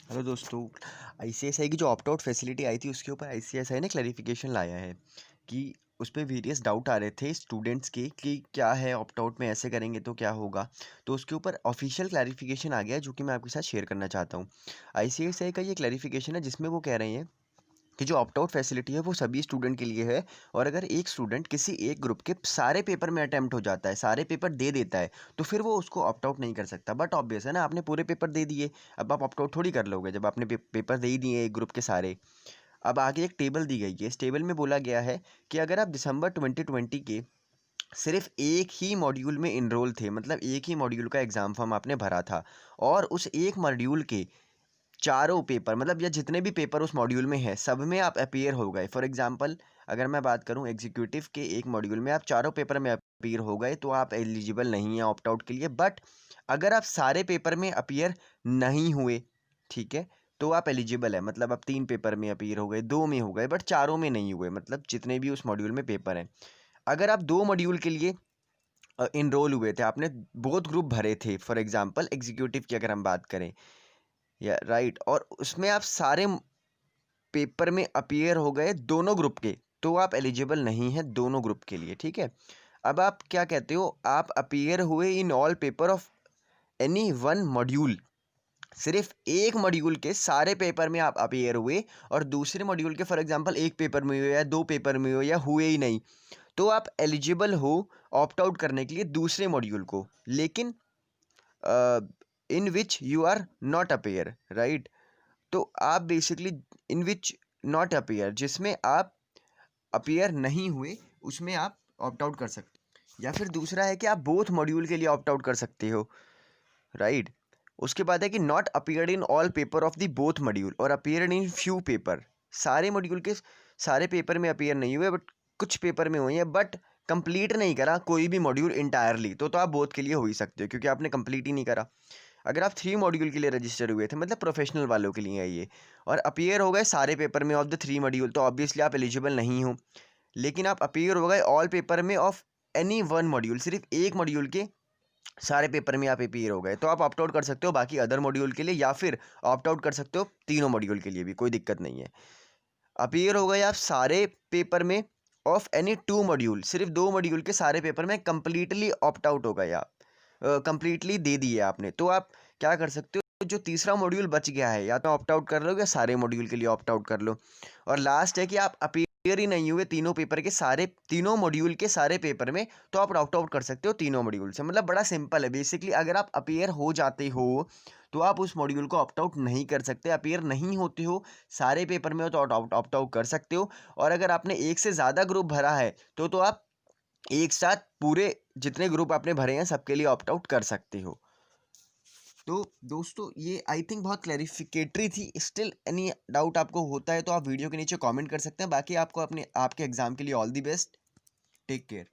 Hello दोस्तों। ICSI की जो ऑप्ट आउट फैसिलिटी आई थी उसके ऊपर आईसीएसआई ने क्लैरिफिकेशन लाया है कि उस पे वेरियस डाउट आ रहे थे स्टूडेंट्स के कि क्या है ऑप्ट आउट में ऐसे करेंगे तो क्या होगा। तो उसके ऊपर ऑफिशियल क्लैरिफिकेशन आ गया है जो कि मैं आपके साथ शेयर करना चाहता हूँ। आईसीएसआई का ये क्लैरिफिकेशन है जिसमें वो कह रहे हैं कि जो ऑप्ट आउट फैसिलिटी है वो सभी स्टूडेंट के लिए है। और अगर एक स्टूडेंट किसी एक ग्रुप के सारे पेपर में अटेम्प्ट हो जाता है, सारे पेपर दे देता है, तो फिर वो उसको ऑप्ट आउट नहीं कर सकता। बट ऑब्वियस है ना, आपने पूरे पेपर दे दिए, अब आप ऑप्ट आउट थोड़ी कर लोगे जब आपने पेपर दे ही दिए एक ग्रुप के सारे। अब आगे एक टेबल दी गई है, इस टेबल में बोला गया है कि अगर आप दिसंबर 2020 के सिर्फ एक ही मॉड्यूल में इनरोल थे, मतलब एक ही मॉड्यूल का एग्ज़ाम फॉर्म आपने भरा था, और उस एक मॉड्यूल के चारों पेपर, मतलब या जितने भी पेपर उस मॉड्यूल में है सब में आप अपीयर हो गए। फॉर एग्जांपल अगर मैं बात करूं एग्जीक्यूटिव के एक मॉड्यूल में आप चारों पेपर में अपीयर हो गए तो आप एलिजिबल नहीं है ऑप्ट आउट के लिए। बट अगर आप सारे पेपर में अपीयर नहीं हुए, ठीक है, तो आप एलिजिबल है। मतलब आप 3 पेपर में अपीयर हो गए, 2 में हो गए बट चारों में नहीं हुए, मतलब जितने भी उस मॉड्यूल में पेपर हैं। अगर आप 2 मॉड्यूल के लिए इनरोल हुए थे, आपने बोथ ग्रुप भरे थे, फॉर एग्जांपल एग्जीक्यूटिव की अगर हम बात करें, या राइट, और उसमें आप सारे पेपर में अपीयर हो गए दोनों ग्रुप के, तो आप एलिजिबल नहीं है दोनों ग्रुप के लिए। ठीक है, अब आप क्या कहते हो, आप अपीयर हुए in all paper of any one module, सिर्फ एक मॉड्यूल के सारे पेपर में आप अपीयर हुए, और दूसरे मॉड्यूल के फॉर एग्जांपल एक पेपर में हुए या 2 पेपर में हुए या हुए ही नहीं, तो आप एलिजिबल हो ऑप्ट आउट करने के लिए दूसरे मॉड्यूल को, लेकिन in which you are not appear, right. तो आप basically in which not appear, जिसमें आप अपीयर नहीं हुए, उसमें आप ऑप्ट आउट कर सकते हो। या फिर दूसरा है कि आप बोथ मॉड्यूल के लिए ऑप्ट आउट कर सकते हो, राइट। उसके बाद है कि not appeared in all paper of the both module और अपीयर्ड इन फ्यू पेपर, सारे मॉड्यूल के सारे पेपर में अपीयर नहीं हुए बट कुछ पेपर में हुए हैं, बट कंप्लीट नहीं करा कोई भी मॉड्यूल इंटायरली, तो आप बोथ के लिए हो ही सकते हो क्योंकि आपने कंप्लीट ही नहीं करा। अगर आप 3 मॉड्यूल के लिए रजिस्टर हुए थे, मतलब प्रोफेशनल वालों के लिए है ये, और अपीयर हो गए सारे पेपर में ऑफ द 3 मॉड्यूल, तो ऑब्वियसली आप एलिजिबल नहीं हो। लेकिन आप अपीयर हो गए ऑल पेपर में ऑफ एनी वन मॉड्यूल, सिर्फ एक मॉड्यूल के सारे पेपर में आप अपीयर हो गए, तो आप ऑप्ट आउट कर सकते हो बाकी अदर मॉड्यूल के लिए, या फिर ऑप्ट आउट कर सकते हो तीनों मॉड्यूल के लिए भी, कोई दिक्कत नहीं है। अपीयर हो गए आप सारे पेपर में ऑफ एनी 2 मॉड्यूल, सिर्फ 2 मॉड्यूल के सारे पेपर में कंप्लीटली ऑप्ट आउट हो गए आप, कंप्लीटली दे दिए आपने, तो आप क्या कर सकते हो, जो तीसरा मॉड्यूल बच गया है या तो ऑप्ट आउट कर लो या सारे मॉड्यूल के लिए ऑप्ट आउट कर लो। और लास्ट है कि आप अपीयर ही नहीं हुए तीनों पेपर के सारे, तीनों मॉड्यूल के सारे पेपर में, तो आप ऑप्ट आउट कर सकते हो तीनों मॉड्यूल से। मतलब बड़ा सिंपल है बेसिकली, अगर आप अपीयर हो जाते हो तो आप उस मॉड्यूल को ऑप्ट आउट नहीं कर सकते, अपीयर नहीं होते हो सारे पेपर में हो तो ऑप्ट आउट कर सकते हो। और अगर आपने एक से ज़्यादा ग्रुप भरा है तो आप एक साथ पूरे जितने ग्रुप आपने भरे हैं सबके लिए ऑप्ट आउट कर सकते हो। तो दोस्तों ये आई थिंक बहुत क्लैरिफिकेटरी थी। स्टिल एनी डाउट आपको होता है तो आप वीडियो के नीचे कमेंट कर सकते हैं। बाकी आपको अपने आपके एग्जाम के लिए all the best. Take care.